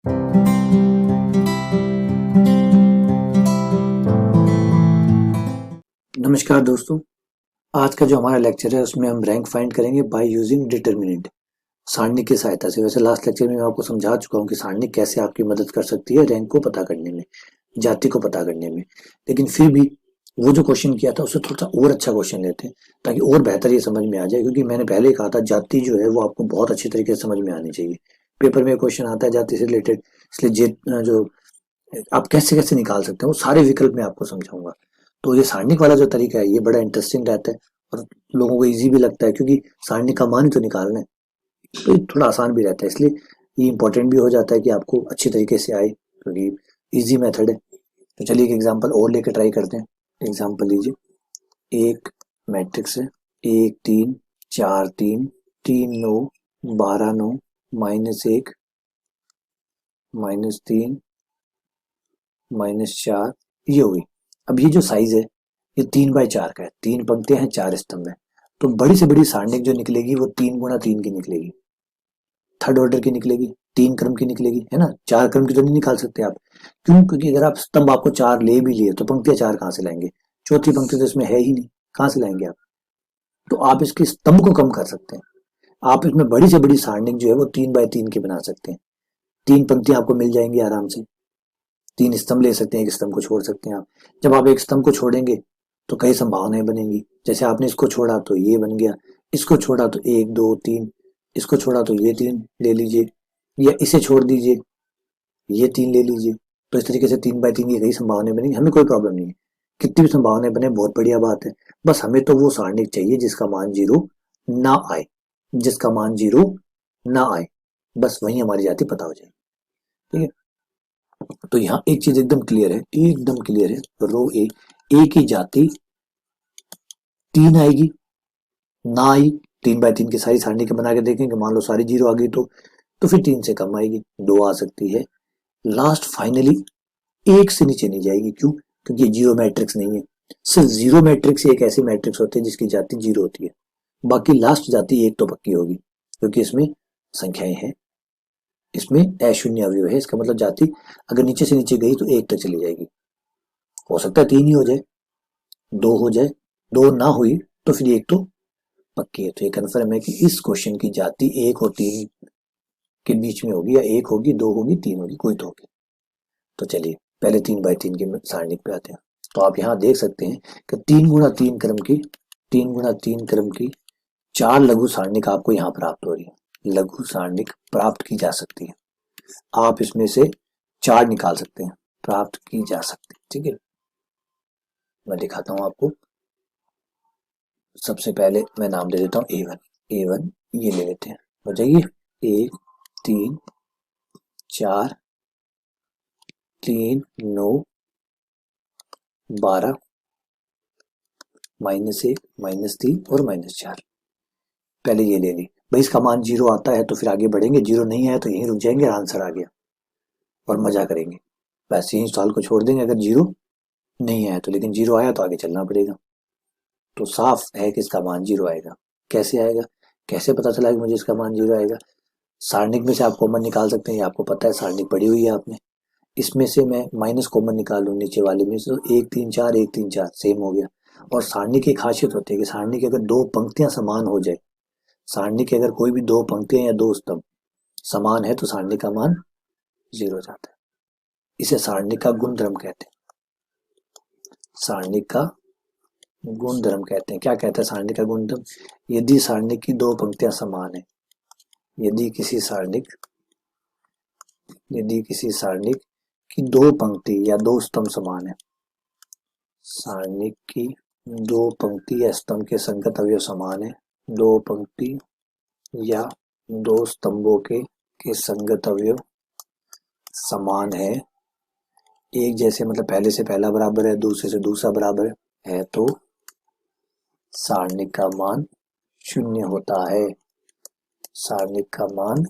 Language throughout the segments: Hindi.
नमस्कार दोस्तों, आज का जो हमारा लेक्चर है उसमें हम रैंक फाइंड करेंगे बाय यूजिंग डिटरमिनेंट, सारणी की सहायता से। वैसे लास्ट लेक्चर में मैं आपको समझा चुका हूँ कि सारणी कैसे आपकी मदद कर सकती है रैंक को पता करने में, जाति को पता करने में। लेकिन फिर भी वो जो क्वेश्चन किया था उससे थोड़ा सा और अच्छा क्वेश्चन लेते हैं ताकि और बेहतर ये समझ में आ जाए, क्योंकि मैंने पहले ही कहा था जाति जो है वो आपको बहुत अच्छी तरीके से समझ में आनी चाहिए। पेपर में क्वेश्चन आता है जाति से रिलेटेड, इसलिए जो आप कैसे कैसे निकाल सकते हैं वो सारे विकल्प मैं आपको समझाऊंगा। तो ये सारणिक वाला जो तरीका है ये बड़ा इंटरेस्टिंग रहता है और लोगों को इजी भी लगता है, क्योंकि सारणी का मान ही तो निकालना है। तो ये थोड़ा आसान भी रहता है, इसलिए ये इंपॉर्टेंट भी हो जाता है कि आपको अच्छी तरीके से आए, क्योंकि इजी मेथड है। तो चलिए एक एग्जांपल और लेके ट्राई करते हैं। एग्जांपल लीजिए, एक मैट्रिक्स है 1 3 4 3 3 9 12 9 -1 -3 -4, ये हुई। अब ये जो साइज है ये 3 बाय 4 का है, 3 पंक्तियां हैं 4 स्तंभ है। तो बड़ी से बड़ी सारणिक जो निकलेगी वो 3 × 3 की निकलेगी, थर्ड ऑर्डर की निकलेगी, 3 क्रम की निकलेगी, है ना। 4 क्रम की तो नहीं निकाल सकते आप। क्यों? क्योंकि अगर आप स्तंभ आपको 4 ले भी लिए तो पंक्तियां 4 कहाँ से लाएंगे? चौथी पंक्ति तो इसमें है ही नहीं, कहाँ से लाएंगे आप? तो आप इसके स्तंभ को कम कर सकते हैं। आप इसमें बड़ी से बड़ी सारणिक जो है वो 3 बाय 3 की बना सकते हैं। 3 पंक्तियां आपको मिल जाएंगी आराम से। 3 स्तंभ ले सकते हैं, एक स्तंभ को छोड़ सकते हैं आप। जब आप एक स्तंभ को छोड़ेंगे तो कई संभावनाएं बनेंगी। जैसे आपने इसको छोड़ा तो ये बन गया, इसको छोड़ा तो 1 2 3, इसको छोड़ा तो ये 3 ले लीजिए, या इसे छोड़ दीजिए ये 3 ले लीजिए। तो इस तरीके से 3 बाय 3 की कई संभावनाएं बनेंगी, हमें कोई प्रॉब्लम नहीं है। कितनी भी संभावनाएं बने बहुत बढ़िया बात है। बस हमें तो वो सारणिक चाहिए जिसका मान 0 ना आए, जिसका मान 0 ना आए, बस वही हमारी जाति पता हो जाएगी। ठीक है, तो यहाँ एक चीज एकदम क्लियर है, एकदम क्लियर है। रो ए की जाति 3 आएगी, ना आई 3 बाय 3 की सारी सारणी के बना के देखेंगे, मान लो सारी 0 आ गई तो फिर 3 से कम आएगी, 2 आ सकती है। लास्ट फाइनली 1 से नीचे नहीं जाएगी। क्यों? क्योंकि ये जीरो मैट्रिक्स नहीं है। सिर्फ जीरो मैट्रिक्स एक ऐसी मैट्रिक्स होती है जिसकी जाति 0 होती है, बाकी लास्ट जाति 1 तो पक्की होगी, क्योंकि इसमें संख्याएं हैं, इसमें अशून्य अवयव है। इसका मतलब जाति अगर नीचे से नीचे गई तो 1 तक चली जाएगी। हो सकता है 3 ही हो जाए, 2 हो जाए, 2 ना हुई तो फिर 1 तो पक्की है। तो ये कन्फर्म है कि इस क्वेश्चन की जाति 1 और 3 के बीच में होगी, या 1 होगी, 2 होगी, 3 होगी, कोई तो होगी। तो चलिए पहले 3 बाय 3 के सारणिक पे आते हैं। तो आप यहाँ देख सकते हैं कि 3 × 3 क्रम की 4 लघु सारणिक आपको यहाँ प्राप्त हो रही है। लघु सारणिक प्राप्त की जा सकती है, आप इसमें से 4 निकाल सकते हैं, प्राप्त की जा सकती है। ठीक है, मैं दिखाता हूँ आपको। सबसे पहले मैं नाम दे देता हूँ A1 ये ले लेते हैं, हो जाइए 1 3 4 3 9 12 -1 -3 और -4। पहले ये ले ली भाई, इसका मान 0 आता है तो फिर आगे बढ़ेंगे, 0 नहीं आया तो यहीं रुक जाएंगे, आंसर आ गया और मजा करेंगे। वैसे ही सवाल को छोड़ देंगे अगर 0 नहीं आया तो, लेकिन 0 आया तो आगे चलना पड़ेगा। तो साफ है कि इसका मान 0 आएगा। कैसे आएगा? कैसे पता चला कि मुझे इसका मान 0 आएगा? सारणिक में से आप कॉमन निकाल सकते हैं, ये आपको पता है, सारणिक पढ़ी हुई है आपने। इसमें से मैं माइनस कॉमन निकाल लूँ नीचे वाले में से, तो 1 3 4 1 3 4 सेम हो गया। और सारणी की खासियत होती है कि सारणी की अगर 2 पंक्तियां समान हो जाए, सारणी की अगर कोई भी 2 पंक्तियां या 2 स्तंभ समान है तो सारणी का मान 0 हो जाता है। इसे सारणी का गुणधर्म कहते हैं। सारणी का गुणधर्म कहते हैं। क्या कहता है सारणी का गुणधर्म? यदि सारणी की 2 पंक्तियां समान है, यदि किसी सारणिक की 2 पंक्ति या 2 स्तंभ समान है, सारणिक की 2 पंक्ति या स्तंभ के संगत अवयव समान है, 2 पंक्ति या 2 स्तंभों के संगत अवयव समान है, एक जैसे मतलब पहले से पहला बराबर है, दूसरे से दूसरा बराबर है, तो सारणिक का मान 0 होता है। सारणिक का मान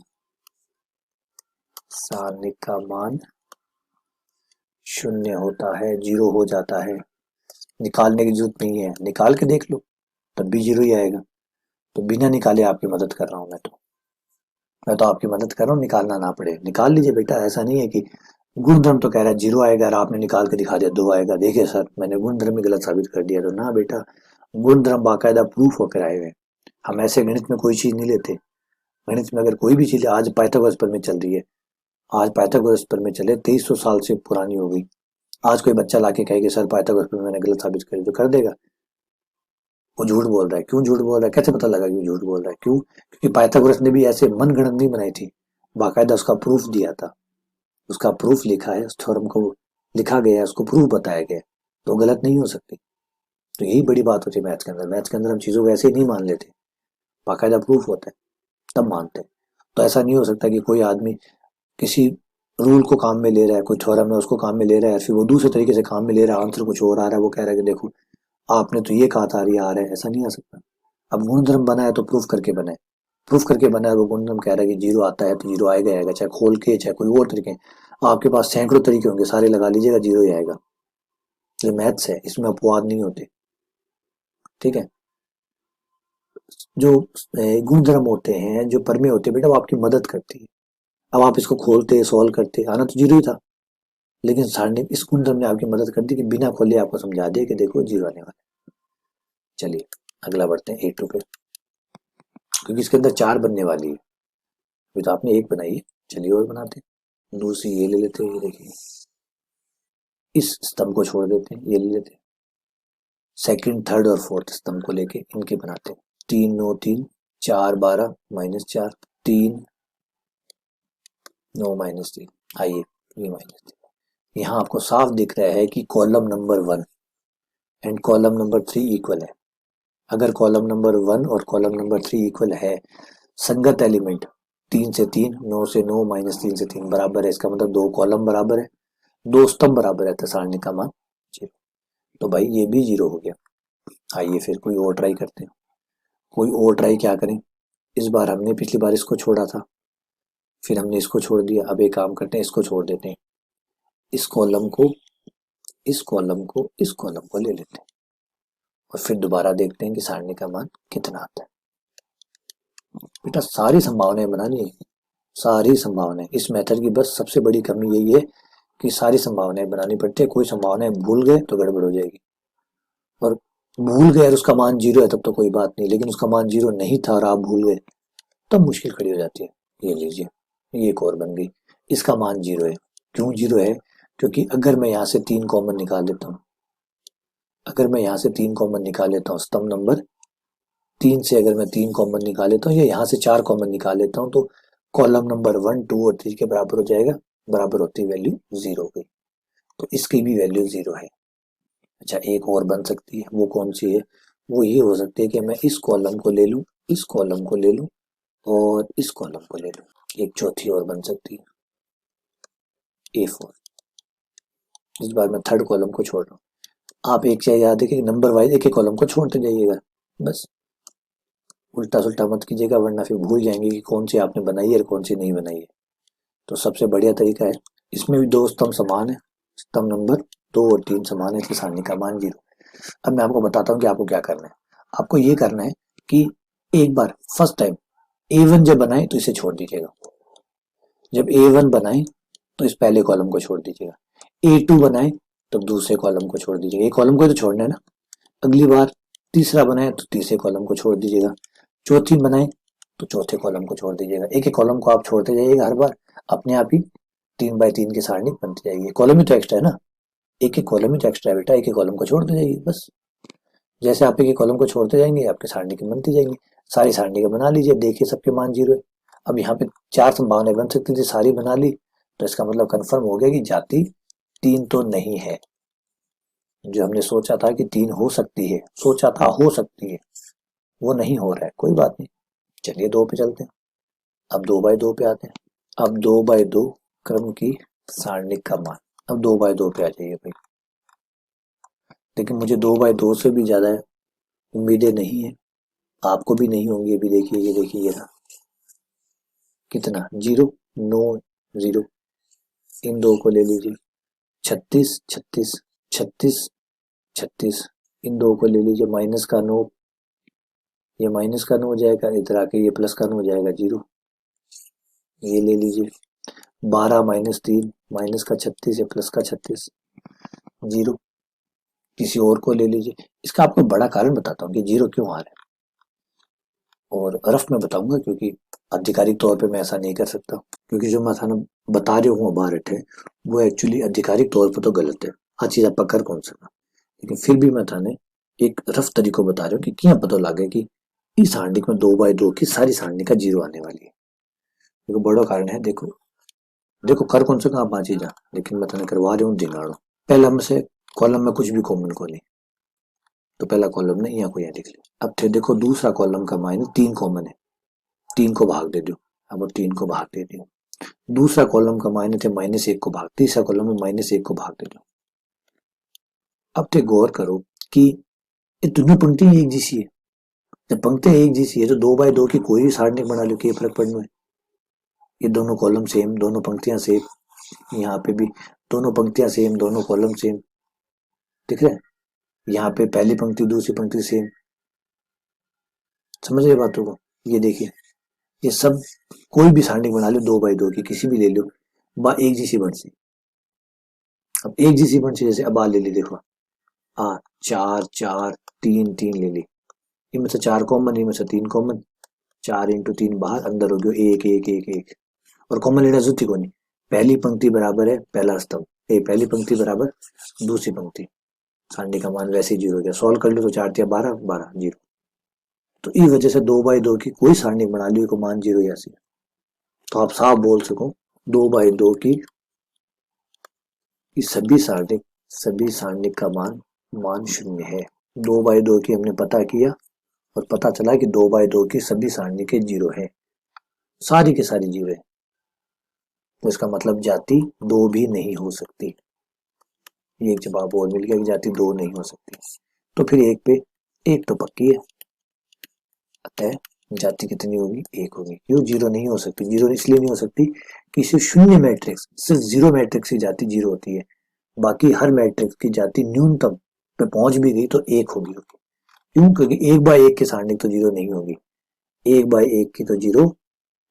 0 होता है, 0 हो जाता है। निकालने की जरूरत नहीं है, निकाल के देख लो तब भी 0 ही आएगा। तो बिना निकाले आपकी मदद कर रहा हूं मैं। तो मैं तो आपकी मदद कर रहा हूँ, निकालना ना पड़े, निकाल लीजिए बेटा। ऐसा नहीं है कि गुणधर्म तो कह रहा है 0 आएगा और आपने निकाल के दिखा दिया 2 आएगा, देखिए सर मैंने गुणधर्म ही गलत साबित कर दिया। तो ना बेटा, गुणधर्म बाकायदा प्रूफ होकर आए हुए। हम ऐसे गणित में कोई चीज नहीं लेते। गणित में अगर कोई भी चीज आज पाइथागोरस प्रमेय चल रही है, आज पाइथागोरस प्रमेय चले 2300 साल से पुरानी हो गई। आज कोई बच्चा लाके कहे कि सर पाइथागोरस प्रमेय मैंने गलत साबित करी, तो कर देगा। वो झूठ बोल रहा है। क्यों झूठ बोल रहा है? कैसे पता लगा कि झूठ बोल रहा है? क्यों? क्योंकि पाइथागोरस ने भी ऐसे मनगढ़ंत नहीं बनाई थी, बाकायदा उसका प्रूफ दिया था। उसका प्रूफ लिखा है, उस थ्योरम को लिखा गया है, उसको प्रूफ बताया गया है, तो गलत नहीं हो सकती। तो यही बड़ी बात होती है मैथ्स के अंदर। मैथ्स के अंदर हम चीजों को ऐसे ही नहीं मान लेते, बाकायदा प्रूफ होता है तब मानते हैं। तो ऐसा नहीं हो सकता कि कोई आदमी किसी रूल को काम में ले रहा है, कोई थ्योरम है उसको काम में ले रहा है, फिर वो दूसरे तरीके से काम में ले रहा है, आंसर कुछ और आ रहा है, वो कह रहा है कि देखो आपने तो ये कहा था ये आ रहा है। ऐसा नहीं आ सकता। अब गुणधर्म बना है तो प्रूफ करके बना है। प्रूफ करके बना है, वो गुणधर्म कह रहा है कि 0 आता है तो 0 आएगा आएगा, चाहे खोल के चाहे कोई और तरीके। आपके पास सैकड़ों तरीके होंगे, सारे लगा लीजिएगा 0 ही आएगा। ये मैथ्स है, इसमें अपवाद नहीं होते। ठीक है। जो गुणधर्म होते हैं, जो प्रमेय होते हैं बेटा, वो आपकी मदद करती है। अब आप इसको खोलते सॉल्व करते, आना तो 0 ही था, लेकिन सारणी इस गुणधर्म ने आपकी मदद कर दी कि बिना खोले आपको समझा दिया कि देखो 0 आने वाला है। चलिए अगला बढ़ते हैं A2 पे, क्योंकि इसके अंदर 4 बनने वाली है। अभी तो आपने 1 बनाई है, चलिए और बनाते हैं। दूसरी ये ले लेते हैं, ये देखिए इस स्तंभ को छोड़ देते हैं, ये ले लेते हैं। सेकंड, थर्ड और फोर्थ स्तंभ को लेके इनके बनाते हैं। 3 9 3, 4 12 -4, 3 9 -3। आइए ये -3, यहाँ आपको साफ दिख रहा है कि column number 1 and column number 3 equal है। अगर कॉलम नंबर 1 और कॉलम नंबर 3 इक्वल है, संगत एलिमेंट 3 से 3, 9 से 9, -3 से 3 बराबर है, इसका मतलब 2 कॉलम बराबर है, 2 स्तंभ बराबर है, तो सारणी का मान 0। तो भाई ये भी 0 हो गया। आइए फिर कोई और ट्राई करते हैं। कोई और ट्राई क्या करें? इस बार हमने पिछली बार इसको छोड़ा था, फिर हमने इसको छोड़ दिया। अब एक काम करते हैं, इसको छोड़ देते हैं, इस कॉलम को इस कॉलम को इस कॉलम को ले लेते हैं और फिर दोबारा देखते हैं कि सारणी का मान कितना आता है। बेटा सारी संभावनाएं बनानी है, सारी संभावनाएं। इस मेथड की बस सबसे बड़ी कमी यही है कि सारी संभावनाएं बनानी पड़ती है। कोई संभावनाएं भूल गए तो गड़बड़ हो जाएगी, और भूल गए और उसका मान 0 है तब तो कोई बात नहीं, लेकिन उसका मान 0 नहीं था और आप भूल गए तब मुश्किल खड़ी हो जाती है। ये लीजिए, ये एक और बन गई, इसका मान 0 है। क्यों 0 है? क्योंकि अगर मैं यहाँ से 3 कॉमन निकाल लेता हूँ, अगर मैं यहाँ से 3 कॉमन निकाल लेता हूँ, स्तंभ नंबर 3 से अगर मैं 3 कॉमन निकाल लेता हूँ, या यहाँ से 4 कॉमन निकाल लेता हूँ, तो कॉलम नंबर 1 2 और 3 के बराबर हो जाएगा। बराबर होती वैल्यू 0 हो गई, तो इसकी भी वैल्यू 0 है। अच्छा एक और बन सकती है, वो कौन सी है? वो ये हो सकती है कि मैं इस कॉलम को ले लूँ, इस कॉलम को ले लूँ और इस कॉलम को ले लूँ। एक चौथी और बन सकती है, A4। इस बार मैं थर्ड कॉलम को छोड़ रहा हूँ। आप एक चीज याद रखिए, नंबर वाइज एक एक कॉलम को छोड़ते जाइएगा, बस उल्टा सुल्टा मत कीजिएगा, वरना फिर भूल जाएंगे कि कौन सी आपने बनाई है और कौन सी नहीं बनाई है। तो सबसे बढ़िया तरीका है, इसमें भी 2 स्तंभ समान है, स्तंभ नंबर 2 और 3 समान है, इसलिए सारणी का मान 0। अब मैं आपको बताता हूँ कि आपको क्या करना है। आपको ये करना है कि एक बार फर्स्ट टाइम A1 जब बनाए तो इसे छोड़ दीजिएगा, जब A1 बनाए तो इस पहले कॉलम को छोड़ दीजिएगा, A2 बनाए तो दूसरे कॉलम को छोड़ दीजिएगा। एक कॉलम को तो छोड़ना है ना। अगली बार तीसरा बनाए तो तीसरे कॉलम को छोड़ दीजिएगा, चौथी बनाए तो चौथे कॉलम को छोड़ दीजिएगा। एक एक कॉलम को आप छोड़ते जाइएगा, हर बार अपने आप ही 3 बाय 3 की सारणी बनती जाएगी। कॉलम ही तो एक्स्ट्रा है ना, एक एक कॉलम ही तो एक्स्ट्रा है बेटा, एक एक कॉलम को छोड़ते जाइए बस। जैसे आप एक एक कॉलम को छोड़ते जाएंगे आपके सारणी की बनती जाएंगी। सारी सारणी का बना लीजिए, देखिए सबके मान 0 है। अब यहाँ पे 4 संभावनाएं बन सकती थी, सारी बना ली, तो इसका मतलब कंफर्म हो गया कि जाति 3 तो नहीं है। जो हमने सोचा था कि 3 हो सकती है, सोचा था हो सकती है, वो नहीं हो रहा है। कोई बात नहीं, चलिए 2 पे चलते हैं। अब 2 बाय 2 पे आते हैं। अब 2 बाय 2 क्रम की सारणिक का मान। अब 2 बाय 2 पे आ जाइए भाई। लेकिन मुझे 2 बाय 2 से भी ज्यादा उम्मीदें नहीं है, आपको भी नहीं होंगी। अभी देखिए, ये देखिए, ये रहा कितना 0 9 0। इन 2 को ले लीजिए, 36 36 36 36। इन 2 को ले लीजिए, माइनस का 9, ये माइनस का 9 हो जाएगा, इधर आके ये प्लस का 9 हो जाएगा 0। ये ले लीजिए, 12 माइनस 3 माइनस का 36 या प्लस का 36, 0। किसी और को ले लीजिए। इसका आपको बड़ा कारण बताता हूँ कि 0 क्यों आ रहा है, और रफ में बताऊंगा, क्योंकि आधिकारिक तौर पे मैं ऐसा नहीं कर सकता, क्योंकि जो मैं थाना बता रही हूँ अबारट है, वो एक्चुअली आधिकारिक तौर पे तो गलत है। हर चीज आप पकड़ कौन सका, लेकिन फिर भी मैं थाने एक रफ तरीको बता रहा हूँ कि क्या पता लगे कि इस सारणी में 2 बाई 2 की सारी सारणी का 0 आने वाली है। देखो बड़ा कारण है, देखो देखो कर कौन सका आप 5 चीजा, लेकिन मैं थाने करवा रही हूँ दिनाड़ो। पहला में से कॉलम में कुछ भी कॉमन को नहीं, तो पहला कॉलम ने यहाँ को यहाँ लिख लिया। अब थे देखो दूसरा कॉलम का माइनस 3 कॉमन है, 3 को भाग दे दो। अब 3 को भाग दे दो। दूसरा कॉलम का माइनस है -1 को भाग, तीसरा कॉलम में -1 को भाग दे दो। अब थे गौर करो कि ये दोनों पंक्तियां एक जैसी है। जब पंक्तियां एक जैसी है तो 2 बाई 2 की कोई भी सारणी बना लो, क्या फर्क पड़ना है। ये दोनों कॉलम सेम, दोनों पंक्तियां सेम, यहाँ पे भी दोनों पंक्तियां सेम, दोनों कॉलम सेम, दिख रहे हैं। यहाँ पे पहली पंक्ति दूसरी पंक्ति सेम, समझ रहे बातों को। ये देखिए, ये सब कोई भी सारणी बना लो 2 बाई 2 की, किसी भी ले लो, बा एक जैसी बन सी। अब एक जैसी बन सी, जैसे अब आ ले ली, देखो आ 4 4 3 3 ले ली, इनमें से 4 कॉमन, इनमें से 3 कॉमन, 4 इंटू 3 बाहर, अंदर हो गया 1 1 1 1, और कॉमन लेना जरूरत ही को नहीं। पहली पंक्ति बराबर है पहला स्तंभ, पहली पंक्ति बराबर दूसरी पंक्ति, सारणी का मान वैसे ही 0 हो गया। सॉल्व कर लो तो 4 12 12 0। तो इस वजह से 2 बाई 2 की कोई सारणी बना ली को मान 0 या सी, तो आप साफ बोल सको 2 बाई 2 की सभी सारणी का मान 0 है। 2 बाई 2 की हमने पता किया और पता चला कि 2 बाई 2 की सभी सारणी के 0 है, सारी के सारी 0 है। तो इसका मतलब जाति 2 भी नहीं हो सकती। ये एक जवाब और मिल गया कि जाति 2 नहीं हो सकती। तो फिर एक पे एक तो पक्की है, अतः जाति कितनी होगी, 1 होगी। क्यों 0 नहीं हो सकती, 0 इसलिए नहीं हो सकती कि सिर्फ शून्य मैट्रिक्स, सिर्फ 0 मैट्रिक्स की जाति 0 होती है, बाकी हर मैट्रिक्स की जाति न्यूनतम पे पहुंच भी गई तो 1 होगी। क्यों, क्योंकि 1 बाई 1 की सारणी तो 0 नहीं होगी, 1 बाई 1 की तो 0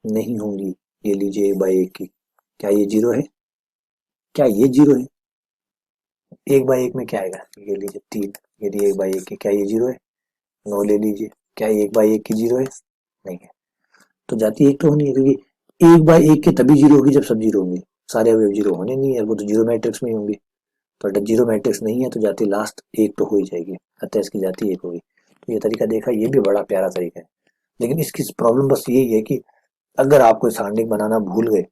नहीं होंगी। ये लीजिए 1 बाई 1 की, क्या ये 0 है, क्या ये 0 है। 1 बाई 1 में क्या आएगा, ये लीजिए 3, यदि 1 बाई 1 की, क्या ये 0 है। 9 ले लीजिए, क्या 1 बाई 1 की 0 है, नहीं है। तो जाति 1 तो होनी है, क्योंकि 1 बाई 1 की तभी 0 होगी जब सब 0 होंगे, सारे अवयव 0 होने नहीं है, वो तो 0 मैट्रिक्स में ही होंगे। तो जब 0 मैट्रिक्स नहीं है तो जाति लास्ट 1 तो हो ही जाएगी, अतः इसकी जाति 1 होगी। तो ये तरीका देखा, ये भी बड़ा प्यारा तरीका है। लेकिन इसकी प्रॉब्लम बस यही है कि अगर आप कोई सारणी बनाना भूल गए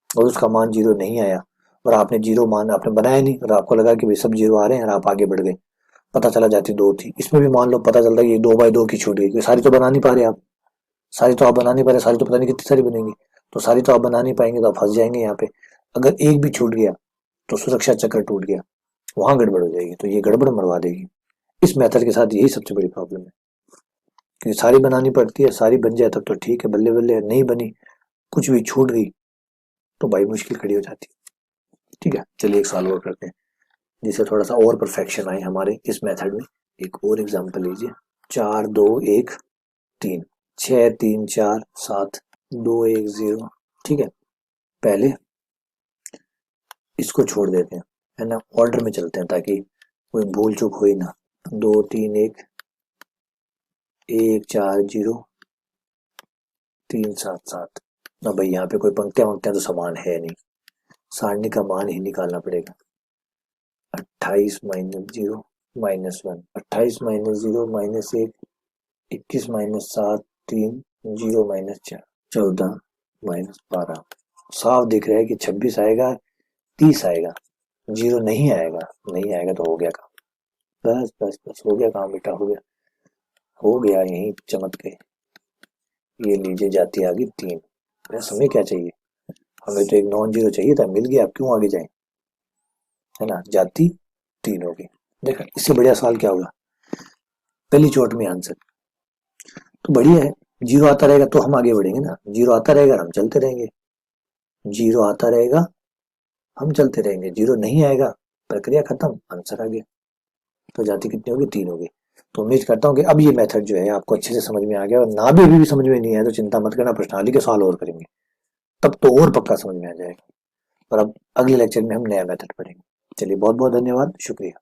और उसका मान 0 नहीं आया, और आपने 0 मान आपने बनाया नहीं, और आपको लगा कि भाई सब 0 आ रहे हैं, और आप आगे बढ़ गए, पता चला जाती 2 थी। इसमें भी मान लो पता चलता है कि 2 बाई 2 की छूट गई, सारी तो बना नहीं पा रहे आप, सारी तो आप बना नहीं पा रहे, सारी तो पता नहीं कितनी सारी बनेंगी, तो सारी तो आप बना नहीं पाएंगे, तो आप फंस जाएंगे यहाँ पे। अगर एक भी छूट गया तो सुरक्षा चक्र टूट गया, वहां गड़बड़ हो जाएगी, तो ये गड़बड़ मरवा देगी। इस मेथड के साथ यही सबसे बड़ी प्रॉब्लम है, क्योंकि सारी बनानी पड़ती है, सारी बन जाए तब तो ठीक है, बल्ले बल्ले, नहीं बनी, कुछ भी छूट गई तो भाई मुश्किल खड़ी हो जाती है। ठीक है, चलिए एक सवाल और करते हैं, जिससे थोड़ा सा और परफेक्शन आए हमारे इस मेथड में। एक और एग्जांपल लीजिए, 4 2 1 3 6 3 4 7 2 1 0। ठीक है, पहले इसको छोड़ देते हैं, है ना, ऑर्डर में चलते हैं ताकि कोई भूल चूक हो ही ना। 2 3 1 1 4 0 3 7 7। ना भाई यहाँ पे कोई पंक्तियां वंक्तियां तो समान है नहीं, सारणी का मान ही निकालना पड़ेगा। 28 माइनस 0 -1, 28 माइनस 0 -1, 21 माइनस 7 3 0 -4, 14 -12। साफ दिख रहा है कि 26 आएगा, 30 आएगा, 0 नहीं आएगा, नहीं आएगा तो हो गया काम। बस बस बस हो गया काम बेटा, हो गया, हो गया, यही चमक गए। ये लीजिए जाती आ गई 3। बस हमें क्या चाहिए, हमें तो एक नॉन जीरो चाहिए था, मिल गया, अब क्यों आगे जाए, है ना, जाती 3 होगी। देखा, इससे बढ़िया सवाल क्या होगा, पहली चोट में आंसर तो बढ़िया है। 0 आता रहेगा तो हम आगे बढ़ेंगे ना, 0 आता रहेगा हम चलते रहेंगे, 0 आता रहेगा हम चलते रहेंगे, 0 नहीं आएगा प्रक्रिया खत्म, आंसर आ गया। तो जाति कितनी होगी, 3 होगी। तो उम्मीद करता हूँ कि अब ये मेथड जो है आपको अच्छे से समझ में आ गया, और ना भी अभी भी समझ में नहीं आया तो चिंता मत करना, प्रश्नावली के सवाल और करेंगे। तब तो और पक्का समझ में आ जाएगा। पर अब अगले लेक्चर में हम नया मेथड पढ़ेंगे। चलिए बहुत बहुत धन्यवाद, शुक्रिया।